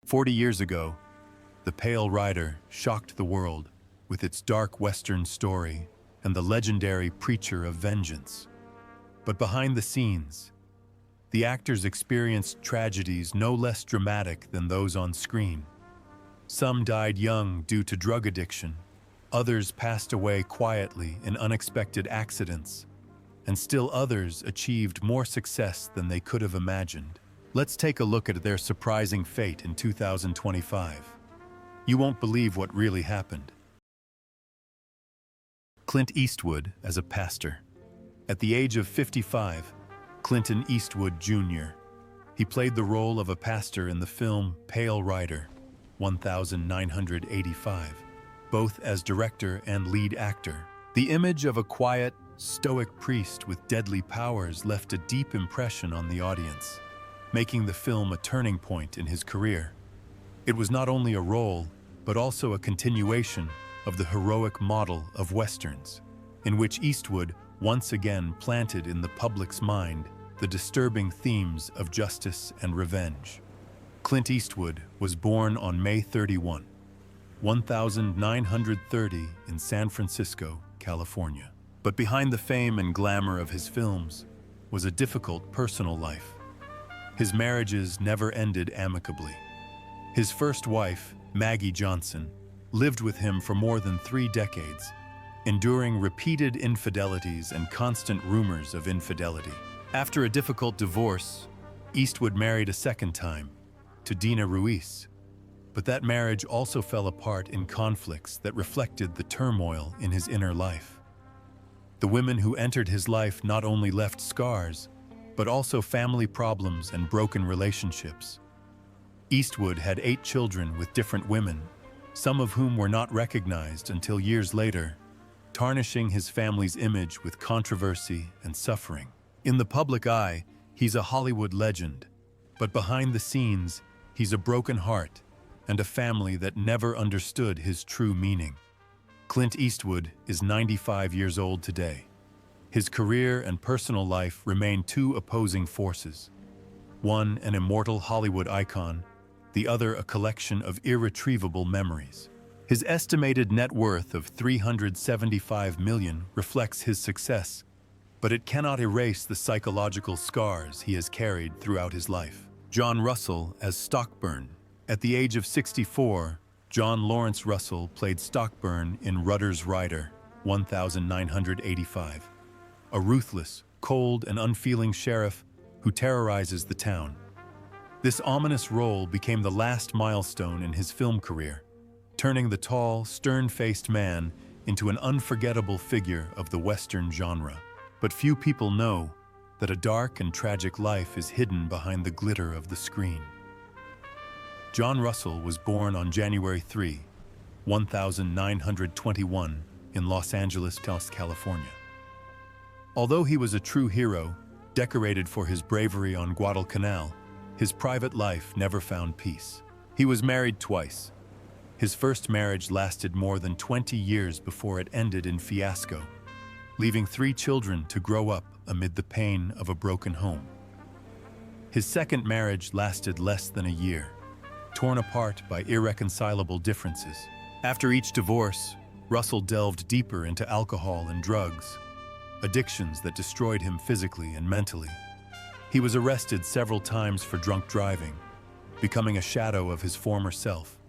40 years ago, The Pale Rider shocked the world with its dark Western story and the legendary preacher of vengeance. But behind the scenes, the actors experienced tragedies no less dramatic than those on screen. Some died young due to drug addiction, others passed away quietly in unexpected accidents, and still others achieved more success than they could have imagined. Let's take a look at their surprising fate in 2025. You won't believe what really happened. Clint Eastwood as a pastor. At the age of 55, Clinton Eastwood Jr. He played the role of a pastor in the film Pale Rider, 1985, both as director and lead actor. The image of a quiet, stoic priest with deadly powers left a deep impression on the audience, making the film a turning point in his career. It was not only a role, but also a continuation of the heroic model of Westerns, in which Eastwood once again planted in the public's mind the disturbing themes of justice and revenge. Clint Eastwood was born on May 31, 1930 in San Francisco, California. But behind the fame and glamour of his films was a difficult personal life. His marriages never ended amicably. His first wife, Maggie Johnson, lived with him for more than 3 decades, enduring repeated infidelities and constant rumors of infidelity. After a difficult divorce, Eastwood married a second time, to Dina Ruiz, but that marriage also fell apart in conflicts that reflected the turmoil in his inner life. The women who entered his life not only left scars, but also family problems and broken relationships. Eastwood had 8 children with different women, some of whom were not recognized until years later, tarnishing his family's image with controversy and suffering. In the public eye, he's a Hollywood legend, but behind the scenes, he's a broken heart and a family that never understood his true meaning. Clint Eastwood is 95 years old today. His career and personal life remain 2 opposing forces. One, an immortal Hollywood icon, the other a collection of irretrievable memories. His estimated net worth of $375 million reflects his success, but it cannot erase the psychological scars he has carried throughout his life. John Russell as Stockburn. At the age of 64, John Lawrence Russell played Stockburn in Rudder's Rider, 1985. A ruthless, cold, and unfeeling sheriff who terrorizes the town. This ominous role became the last milestone in his film career, turning the tall, stern-faced man into an unforgettable figure of the Western genre. But few people know that a dark and tragic life is hidden behind the glitter of the screen. John Russell was born on January 3, 1921, in Los Angeles, California. Although he was a true hero, decorated for his bravery on Guadalcanal, his private life never found peace. He was married twice. His first marriage lasted more than 20 years before it ended in fiasco, leaving 3 children to grow up amid the pain of a broken home. His second marriage lasted less than a year, torn apart by irreconcilable differences. After each divorce, Russell delved deeper into alcohol and drugs, addictions that destroyed him physically and mentally. He was arrested several times for drunk driving, becoming a shadow of his former self,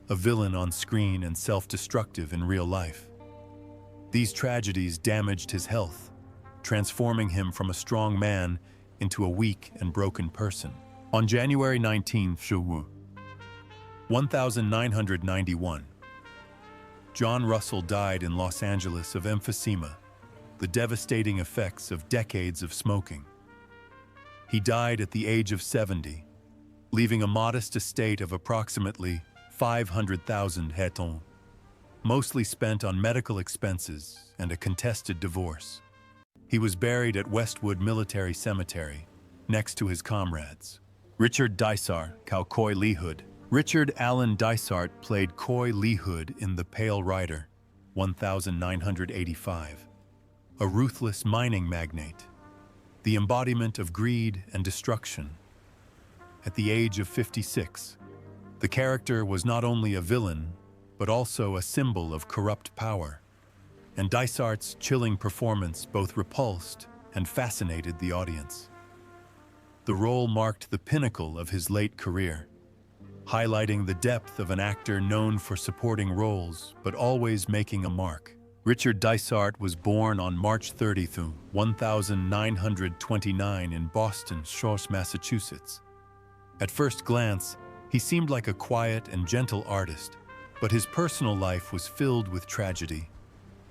a villain on screen and self-destructive in real life. These tragedies damaged his health, transforming him from a strong man into a weak and broken person. On January 19, 1991, John Russell died in Los Angeles of emphysema, the devastating effects of decades of smoking. He died at the age of 70, leaving a modest estate of approximately 500,000 jetons, mostly spent on medical expenses and a contested divorce. He was buried at Westwood Military Cemetery, next to his comrades. Richard Dysart, Coy Lee Hood. Richard Allen Dysart played Coy Lee Hood in The Pale Rider, 1985. A ruthless mining magnate, the embodiment of greed and destruction. At the age of 56, The character was not only a villain, but also a symbol of corrupt power, and Dysart's chilling performance both repulsed and fascinated the audience. The role marked the pinnacle of his late career, highlighting the depth of an actor known for supporting roles but always making a mark. Richard Dysart was born on March 30, 1929 in Boston Shores, Massachusetts. At first glance, he seemed like a quiet and gentle artist, but his personal life was filled with tragedy.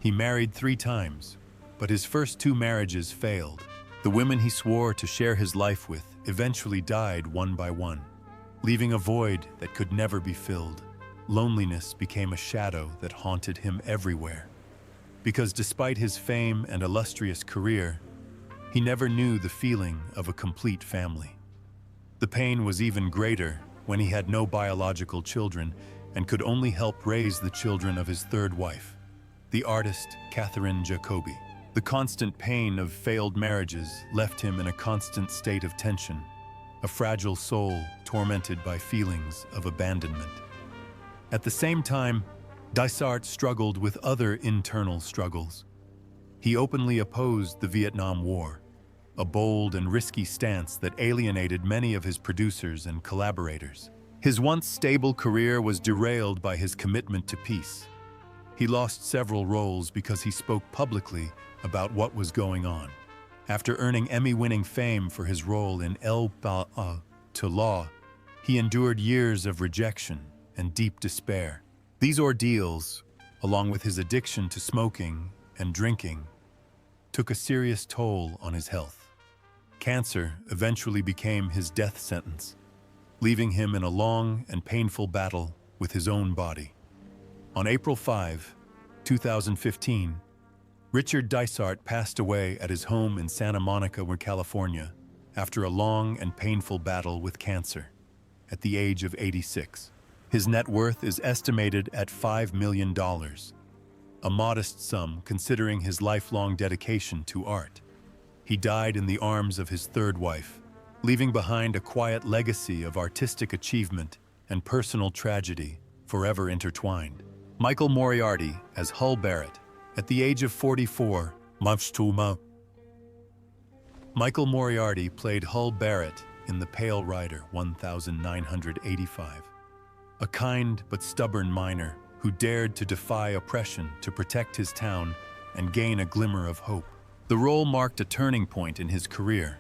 He married 3 times, but his first 2 marriages failed. The women he swore to share his life with eventually died one by one, leaving a void that could never be filled. Loneliness became a shadow that haunted him everywhere. Because despite his fame and illustrious career, he never knew the feeling of a complete family. The pain was even greater when he had no biological children and could only help raise the children of his 3rd wife, the artist Catherine Jacobi. The constant pain of failed marriages left him in a constant state of tension, a fragile soul tormented by feelings of abandonment. At the same time, Dysart struggled with other internal struggles. He openly opposed the Vietnam War, a bold and risky stance that alienated many of his producers and collaborators. His once stable career was derailed by his commitment to peace. He lost several roles because he spoke publicly about what was going on. After earning Emmy-winning fame for his role in El Ba'a to Law, he endured years of rejection and deep despair. These ordeals, along with his addiction to smoking and drinking, took a serious toll on his health. Cancer eventually became his death sentence, leaving him in a long and painful battle with his own body. On April 5, 2015, Richard Dysart passed away at his home in Santa Monica, California, after a long and painful battle with cancer, at the age of 86. His net worth is estimated at $5 million, a modest sum considering his lifelong dedication to art. He died in the arms of his 3rd wife, leaving behind a quiet legacy of artistic achievement and personal tragedy forever intertwined. Michael Moriarty as Hull Barrett, at the age of 44, Michael Moriarty played Hull Barrett in The Pale Rider 1985, a kind but stubborn miner who dared to defy oppression to protect his town and gain a glimmer of hope. The role marked a turning point in his career,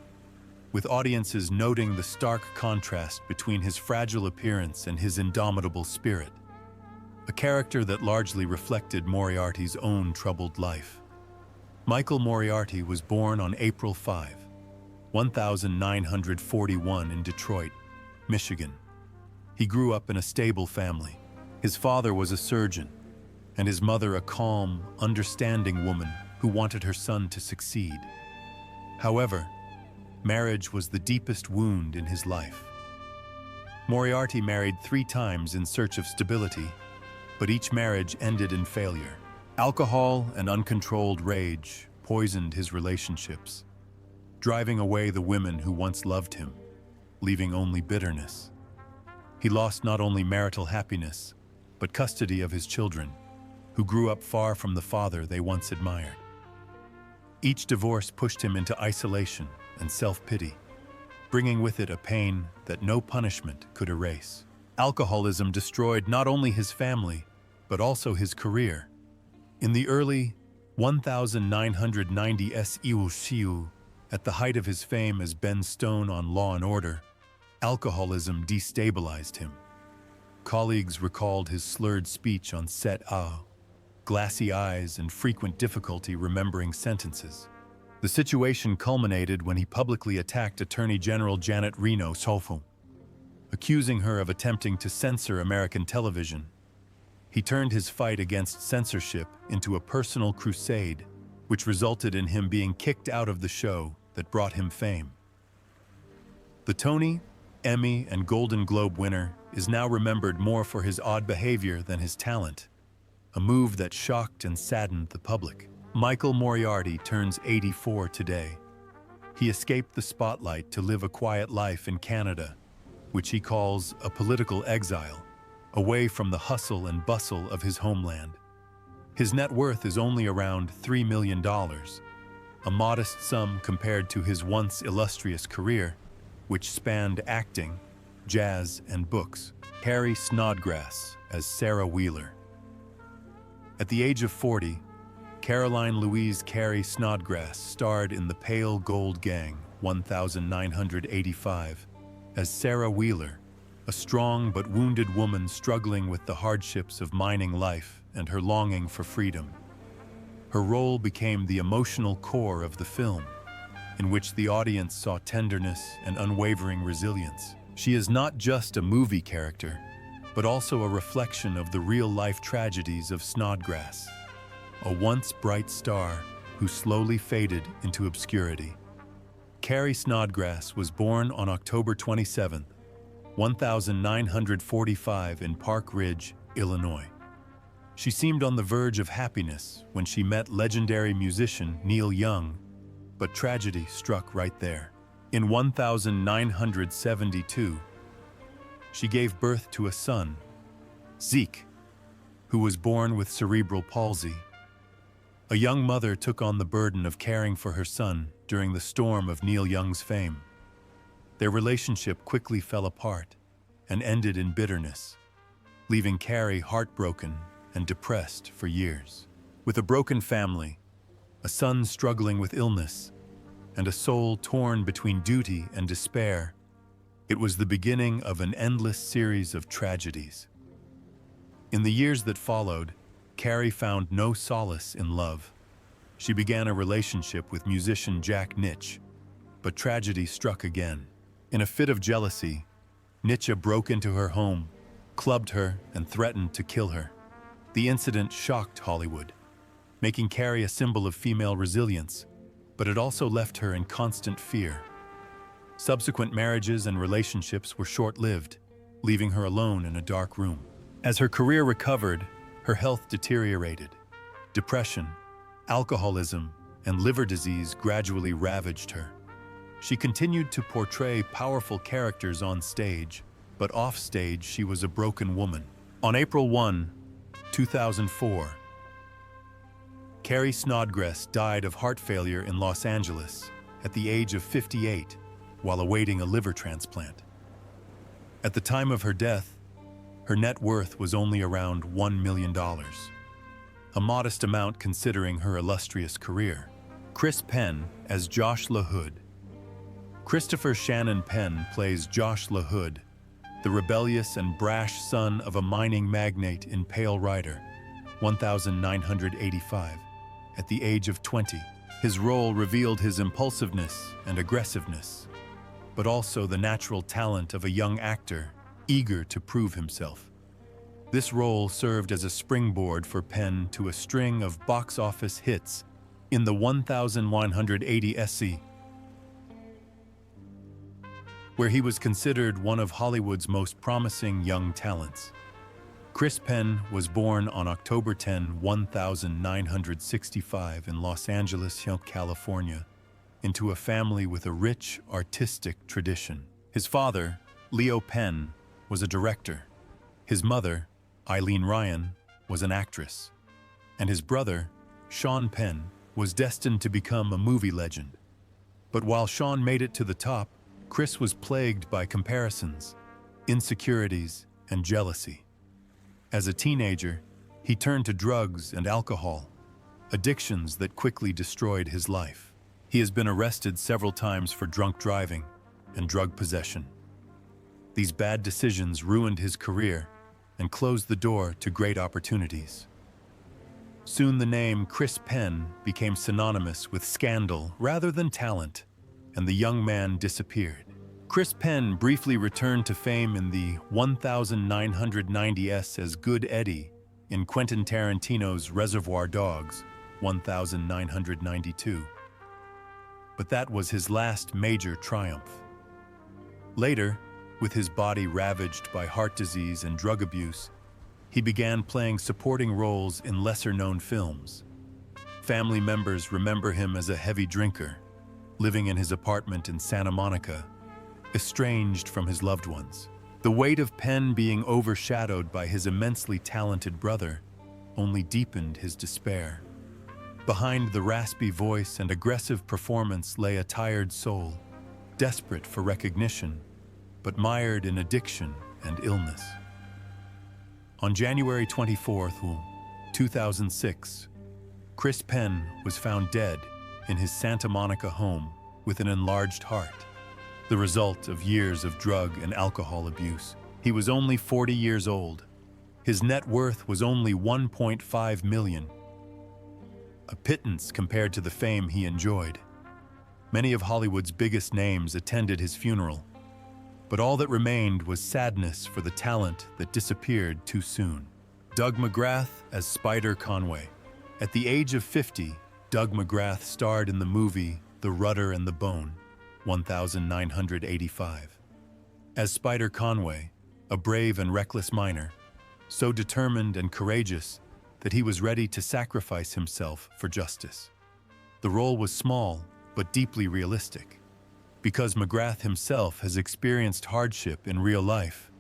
with audiences noting the stark contrast between his fragile appearance and his indomitable spirit, a character that largely reflected Moriarty's own troubled life. Michael Moriarty was born on April 5, 1941 in Detroit, Michigan. He grew up in a stable family. His father was a surgeon, and his mother a calm, understanding woman who wanted her son to succeed. However, marriage was the deepest wound in his life. Moriarty married 3 times in search of stability, but each marriage ended in failure. Alcohol and uncontrolled rage poisoned his relationships, driving away the women who once loved him, leaving only bitterness. He lost not only marital happiness, but custody of his children, who grew up far from the father they once admired. Each divorce pushed him into isolation and self-pity, bringing with it a pain that no punishment could erase. Alcoholism destroyed not only his family, but also his career. In the early 1990s, at the height of his fame as Ben Stone on Law and Order, alcoholism destabilized him. Colleagues recalled his slurred speech on set, glassy eyes, and frequent difficulty remembering sentences. The situation culminated when he publicly attacked Attorney General Janet Reno, accusing her of attempting to censor American television. He turned his fight against censorship into a personal crusade, which resulted in him being kicked out of the show that brought him fame. The Tony, Emmy, and Golden Globe winner is now remembered more for his odd behavior than his talent, a move that shocked and saddened the public. Michael Moriarty turns 84 today. He escaped the spotlight to live a quiet life in Canada, which he calls a political exile, away from the hustle and bustle of his homeland. His net worth is only around $3 million, a modest sum compared to his once illustrious career, which spanned acting, jazz, and books. Carrie Snodgrass as Sarah Wheeler. At the age of 40, Caroline Louise Carrie Snodgrass starred in The Pale Gold Gang, 1985, as Sarah Wheeler, a strong but wounded woman struggling with the hardships of mining life and her longing for freedom. Her role became the emotional core of the film, in which the audience saw tenderness and unwavering resilience. She is not just a movie character, but also a reflection of the real-life tragedies of Snodgrass, a once bright star who slowly faded into obscurity. Carrie Snodgrass was born on October 27, 1945 in Park Ridge, Illinois. She seemed on the verge of happiness when she met legendary musician Neil Young, but tragedy struck right there. In 1972, she gave birth to a son, Zeke, who was born with cerebral palsy. A young mother took on the burden of caring for her son during the storm of Neil Young's fame. Their relationship quickly fell apart and ended in bitterness, leaving Carrie heartbroken and depressed for years. With a broken family, a son struggling with illness, and a soul torn between duty and despair, it was the beginning of an endless series of tragedies. In the years that followed, Carrie found no solace in love. She began a relationship with musician Jack Nitch, but tragedy struck again. In a fit of jealousy, Nitch broke into her home, clubbed her, and threatened to kill her. The incident shocked Hollywood, making Carrie a symbol of female resilience, but it also left her in constant fear. Subsequent marriages and relationships were short-lived, leaving her alone in a dark room. As her career recovered, her health deteriorated. Depression, alcoholism, and liver disease gradually ravaged her. She continued to portray powerful characters on stage, but off-stage she was a broken woman. On April 1, 2004, Carrie Snodgrass died of heart failure in Los Angeles at the age of 58 while awaiting a liver transplant. At the time of her death, her net worth was only around $1 million, a modest amount considering her illustrious career. Chris Penn as Josh LaHood. Christopher Shannon Penn plays Josh LaHood, the rebellious and brash son of a mining magnate in Pale Rider, 1985, at the age of 20. His role revealed his impulsiveness and aggressiveness, but also the natural talent of a young actor eager to prove himself. This role served as a springboard for Penn to a string of box office hits in the 1180 SC, where he was considered one of Hollywood's most promising young talents. Chris Penn was born on October 10, 1965 in Los Angeles, California, into a family with a rich artistic tradition. His father, Leo Penn, was a director. His mother, Eileen Ryan, was an actress. And his brother, Sean Penn, was destined to become a movie legend. But while Sean made it to the top, Chris was plagued by comparisons, insecurities, and jealousy. As a teenager, he turned to drugs and alcohol, addictions that quickly destroyed his life. He has been arrested several times for drunk driving and drug possession. These bad decisions ruined his career and closed the door to great opportunities. Soon the name Chris Penn became synonymous with scandal rather than talent, and the young man disappeared. Chris Penn briefly returned to fame in the 1990s as Good Eddie in Quentin Tarantino's Reservoir Dogs, 1992. But that was his last major triumph. Later, with his body ravaged by heart disease and drug abuse, he began playing supporting roles in lesser-known films. Family members remember him as a heavy drinker, living in his apartment in Santa Monica, estranged from his loved ones. The weight of Penn being overshadowed by his immensely talented brother only deepened his despair. Behind the raspy voice and aggressive performance lay a tired soul, desperate for recognition, but mired in addiction and illness. On January 24, 2006, Chris Penn was found dead in his Santa Monica home with an enlarged heart, the result of years of drug and alcohol abuse. He was only 40 years old. His net worth was only $1.5 million, a pittance compared to the fame he enjoyed. Many of Hollywood's biggest names attended his funeral, but all that remained was sadness for the talent that disappeared too soon. Doug McGrath as Spider Conway. At the age of 50, Doug McGrath starred in the movie The Rudder and the Bone, 1985. As Spider Conway, a brave and reckless miner, so determined and courageous that he was ready to sacrifice himself for justice. The role was small, but deeply realistic. Because McGrath himself has experienced hardship in real life,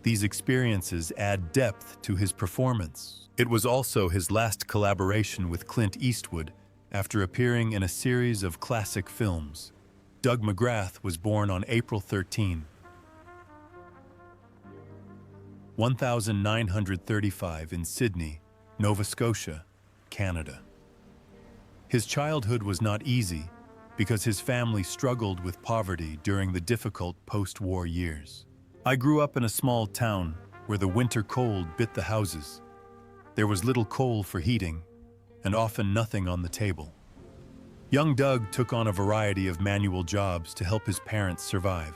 these experiences add depth to his performance. It was also his last collaboration with Clint Eastwood after appearing in a series of classic films. Doug McGrath was born on April 13, 1935 in Sydney, Nova Scotia, Canada. His childhood was not easy because his family struggled with poverty during the difficult post-war years. I grew up in a small town where the winter cold bit the houses. There was little coal for heating and often nothing on the table. Young Doug took on a variety of manual jobs to help his parents survive,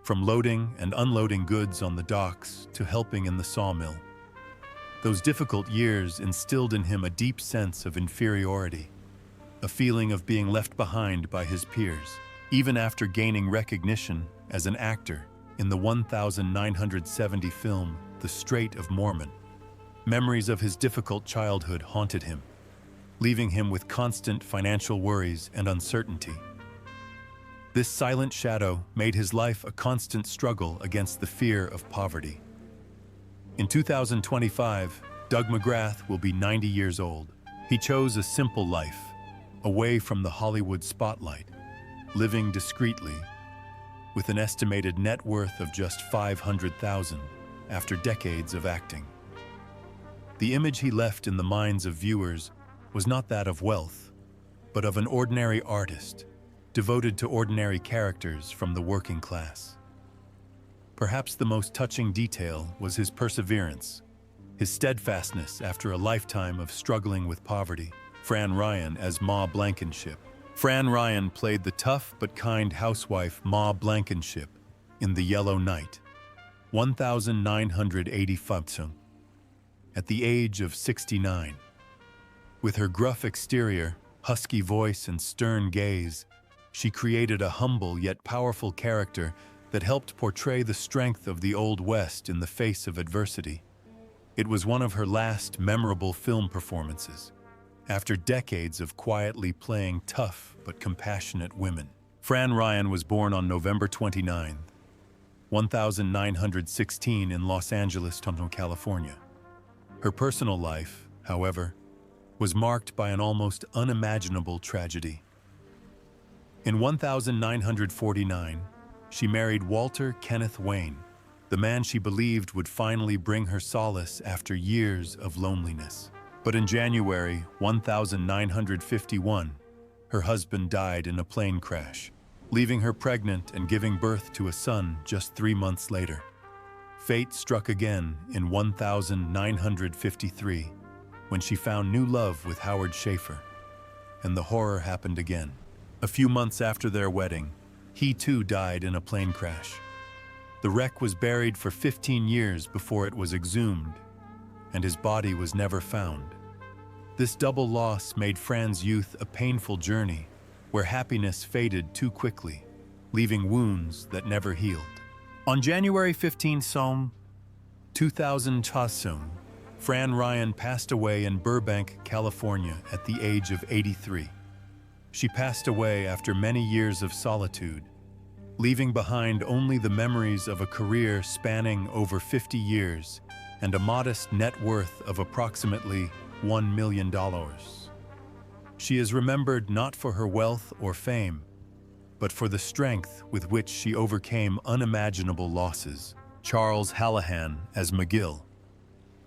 from loading and unloading goods on the docks to helping in the sawmill. Those difficult years instilled in him a deep sense of inferiority, a feeling of being left behind by his peers, even after gaining recognition as an actor in the 1970 film The Strait of Mormon. Memories of his difficult childhood haunted him, leaving him with constant financial worries and uncertainty. This silent shadow made his life a constant struggle against the fear of poverty. In 2025, Doug McGrath will be 90 years old. He chose a simple life, away from the Hollywood spotlight, living discreetly, with an estimated net worth of just $500,000 after decades of acting. The image he left in the minds of viewers was not that of wealth, but of an ordinary artist, devoted to ordinary characters from the working class. Perhaps the most touching detail was his perseverance, his steadfastness after a lifetime of struggling with poverty. Fran Ryan as Ma Blankenship. Fran Ryan played the tough but kind housewife Ma Blankenship in The Yellow Knight, 1985, at the age of 69. With her gruff exterior, husky voice, and stern gaze, she created a humble yet powerful character that helped portray the strength of the Old West in the face of adversity. It was one of her last memorable film performances, after decades of quietly playing tough but compassionate women. Fran Ryan was born on November 29, 1916 in Los Angeles, California. Her personal life, however, was marked by an almost unimaginable tragedy. In 1949, she married Walter Kenneth Wayne, the man she believed would finally bring her solace after years of loneliness. But in January 1951, her husband died in a plane crash, leaving her pregnant and giving birth to a son just 3 months later. Fate struck again in 1953, when she found new love with Howard Schaefer, and the horror happened again. A few months after their wedding, he too died in a plane crash. The wreck was buried for 15 years before it was exhumed, and his body was never found. This double loss made Fran's youth a painful journey, where happiness faded too quickly, leaving wounds that never healed. On January 15, 2000, Fran Ryan passed away in Burbank, California at the age of 83. She passed away after many years of solitude, leaving behind only the memories of a career spanning over 50 years and a modest net worth of approximately $1 million. She is remembered not for her wealth or fame, but for the strength with which she overcame unimaginable losses. Charles Hallahan as McGill.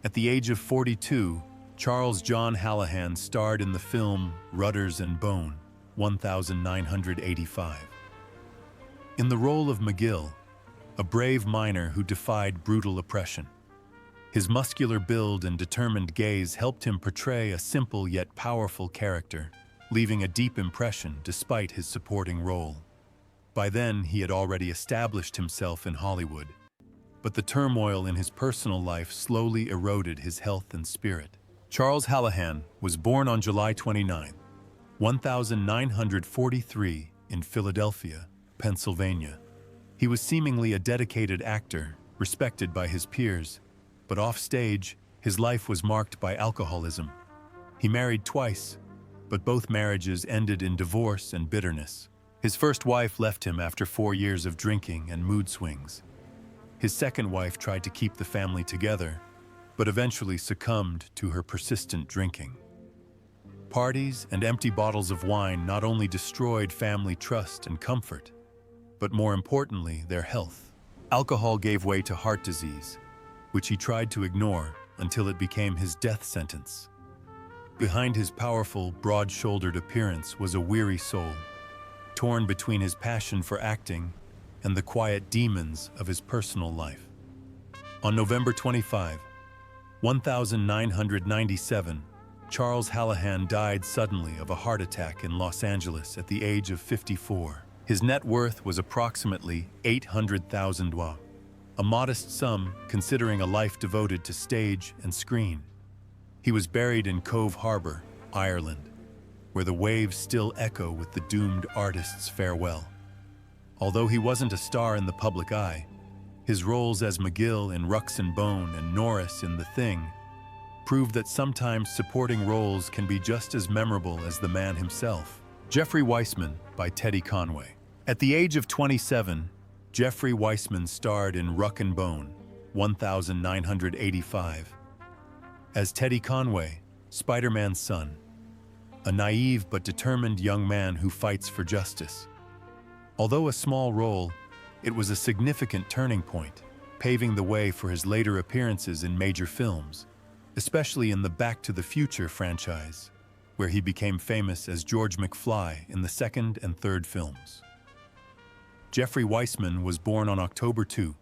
At the age of 42, Charles John Hallahan starred in the film Rudders and Bone, 1985. In the role of McGill, a brave miner who defied brutal oppression. His muscular build and determined gaze helped him portray a simple yet powerful character, leaving a deep impression despite his supporting role. By then, he had already established himself in Hollywood, but the turmoil in his personal life slowly eroded his health and spirit. Charles Hallahan was born on July 29, 1943, in Philadelphia, Pennsylvania. He was seemingly a dedicated actor, respected by his peers, but off-stage, his life was marked by alcoholism. He married twice, but both marriages ended in divorce and bitterness. His first wife left him after 4 years of drinking and mood swings. His second wife tried to keep the family together, but eventually succumbed to her persistent drinking. Parties and empty bottles of wine not only destroyed family trust and comfort, but more importantly, their health. Alcohol gave way to heart disease, which he tried to ignore until it became his death sentence. Behind his powerful, broad-shouldered appearance was a weary soul, torn between his passion for acting and the quiet demons of his personal life. On November 25, 1997, Charles Hallahan died suddenly of a heart attack in Los Angeles at the age of 54. His net worth was approximately $800,000, a modest sum considering a life devoted to stage and screen. He was buried in Cove Harbor, Ireland, where the waves still echo with the doomed artist's farewell. Although he wasn't a star in the public eye, his roles as McGill in Rucks and Bone and Norris in The Thing proved that sometimes supporting roles can be just as memorable as the man himself. Jeffrey Weissman by Teddy Conway. At the age of 27, Jeffrey Weissman starred in Ruck and Bone, 1985, as Teddy Conway, Spider-Man's son, a naive but determined young man who fights for justice. Although a small role, it was a significant turning point, paving the way for his later appearances in major films, especially in the Back to the Future franchise, where he became famous as George McFly in the second and third films. Jeffrey Weissman was born on October 2,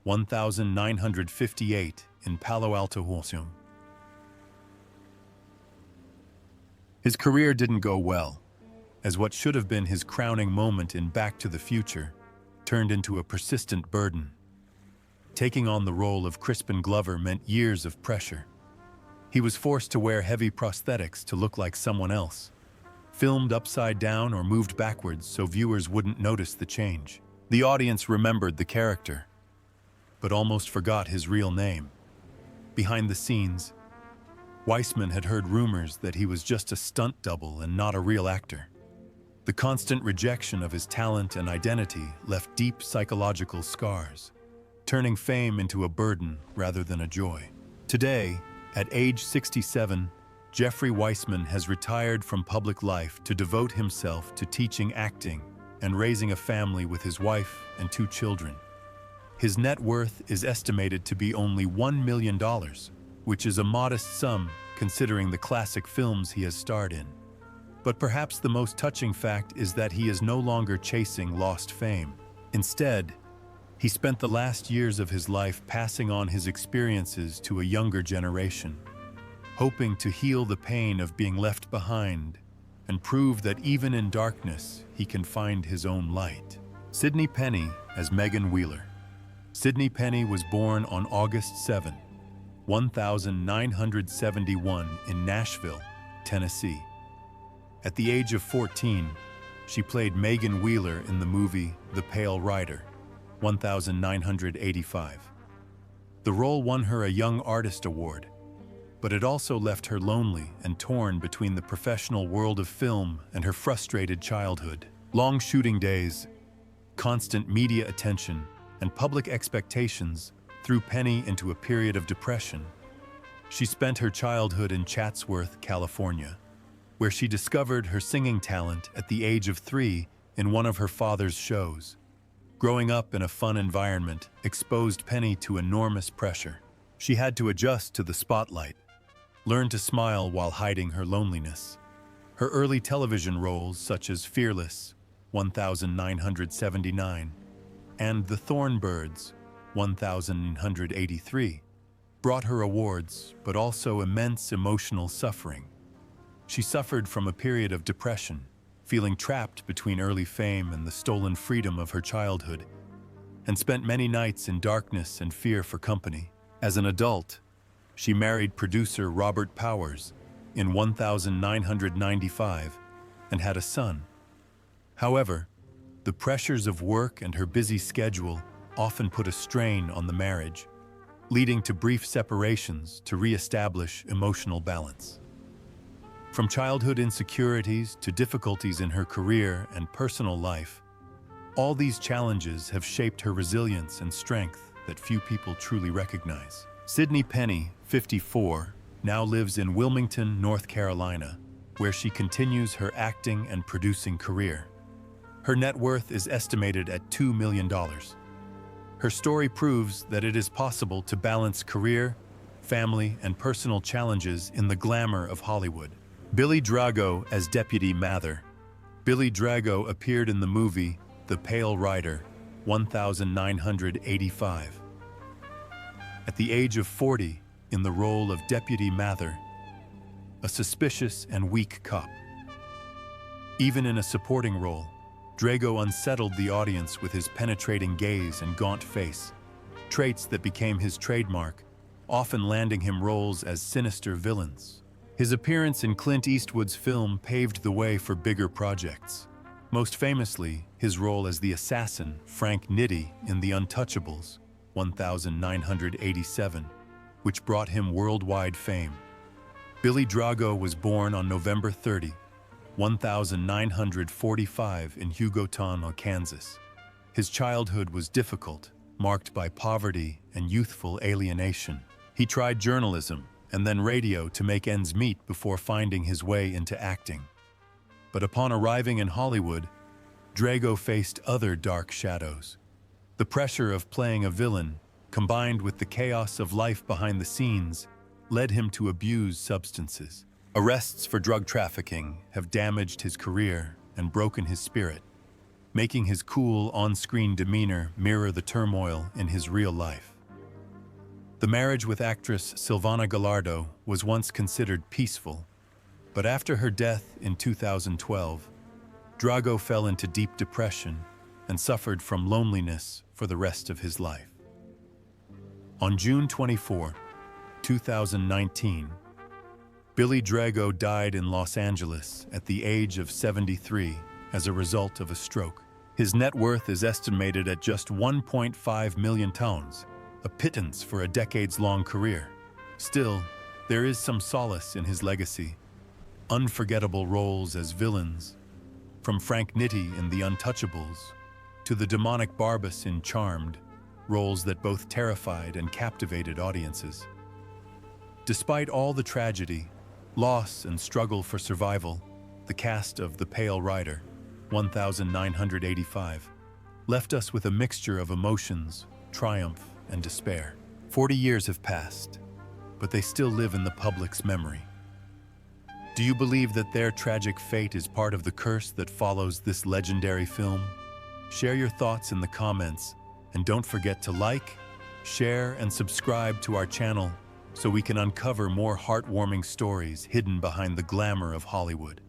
1958, in Palo Alto, Washington. His career didn't go well, as what should have been his crowning moment in Back to the Future turned into a persistent burden. Taking on the role of Crispin Glover meant years of pressure. He was forced to wear heavy prosthetics to look like someone else, filmed upside down or moved backwards so viewers wouldn't notice the change. The audience remembered the character, but almost forgot his real name. Behind the scenes, Weissman had heard rumors that he was just a stunt double and not a real actor. The constant rejection of his talent and identity left deep psychological scars, turning fame into a burden rather than a joy. Today, at age 67, Jeffrey Weissman has retired from public life to devote himself to teaching acting and raising a family with his wife and 2 children. His net worth is estimated to be only $1 million, which is a modest sum considering the classic films he has starred in. But perhaps the most touching fact is that he is no longer chasing lost fame. Instead, he spent the last years of his life passing on his experiences to a younger generation, hoping to heal the pain of being left behind and prove that even in darkness, he can find his own light. Sidney Penny as Megan Wheeler. Sidney Penny was born on August 7, 1971 in Nashville, Tennessee. At the age of 14, she played Megan Wheeler in the movie The Pale Rider, 1985. The role won her a Young Artist Award, but it also left her lonely and torn between the professional world of film and her frustrated childhood. Long shooting days, Constant media attention and public expectations threw Penny into a period of depression. She spent her childhood in Chatsworth, California, where she discovered her singing talent at the age of 3 in one of her father's shows. Growing up in a fun environment exposed Penny to enormous pressure. She had to adjust to the spotlight, learn to smile while hiding her loneliness. Her early television roles, such as Fearless, 1979, and The Thornbirds, 1983, brought her awards, but also immense emotional suffering. She suffered from a period of depression, feeling trapped between early fame and the stolen freedom of her childhood, and spent many nights in darkness and fear for company. As an adult, she married producer Robert Powers in 1995 and had a son. However, the pressures of work and her busy schedule often put a strain on the marriage, leading to brief separations to re-establish emotional balance. From childhood insecurities to difficulties in her career and personal life, all these challenges have shaped her resilience and strength that few people truly recognize. Sydney Penny, 54, now lives in Wilmington, North Carolina, where she continues her acting and producing career. Her net worth is estimated at $2 million. Her story proves that it is possible to balance career, family, and personal challenges in the glamour of Hollywood. Billy Drago as Deputy Mather. Billy Drago appeared in the movie The Pale Rider, 1985. At the age of 40, in the role of Deputy Mather, a suspicious and weak cop. Even in a supporting role, Drago unsettled the audience with his penetrating gaze and gaunt face, traits that became his trademark, often landing him roles as sinister villains. His appearance in Clint Eastwood's film paved the way for bigger projects. Most famously, his role as the assassin Frank Nitti in The Untouchables, 1987, which brought him worldwide fame. Billy Drago was born on November 30, 1945 in Hugoton, Kansas. His childhood was difficult, marked by poverty and youthful alienation. He tried journalism and then radio to make ends meet before finding his way into acting. But upon arriving in Hollywood, Drago faced other dark shadows. The pressure of playing a villain, combined with the chaos of life behind the scenes, led him to abuse substances. Arrests for drug trafficking have damaged his career and broken his spirit, making his cool on-screen demeanor mirror the turmoil in his real life. The marriage with actress Silvana Gallardo was once considered peaceful, but after her death in 2012, Drago fell into deep depression and suffered from loneliness for the rest of his life. On June 24, 2019, Billy Drago died in Los Angeles at the age of 73 as a result of a stroke. His net worth is estimated at just 1.5 million pounds, a pittance for a decades-long career. Still, there is some solace in his legacy. Unforgettable roles as villains, from Frank Nitti in The Untouchables to the demonic Barbas in Charmed, roles that both terrified and captivated audiences. Despite all the tragedy, loss, and struggle for survival, the cast of The Pale Rider, 1985, left us with a mixture of emotions, triumph, and despair. 40 years have passed, but they still live in the public's memory. Do you believe that their tragic fate is part of the curse that follows this legendary film? Share your thoughts in the comments, and don't forget to like, share, and subscribe to our channel so we can uncover more heartwarming stories hidden behind the glamour of Hollywood.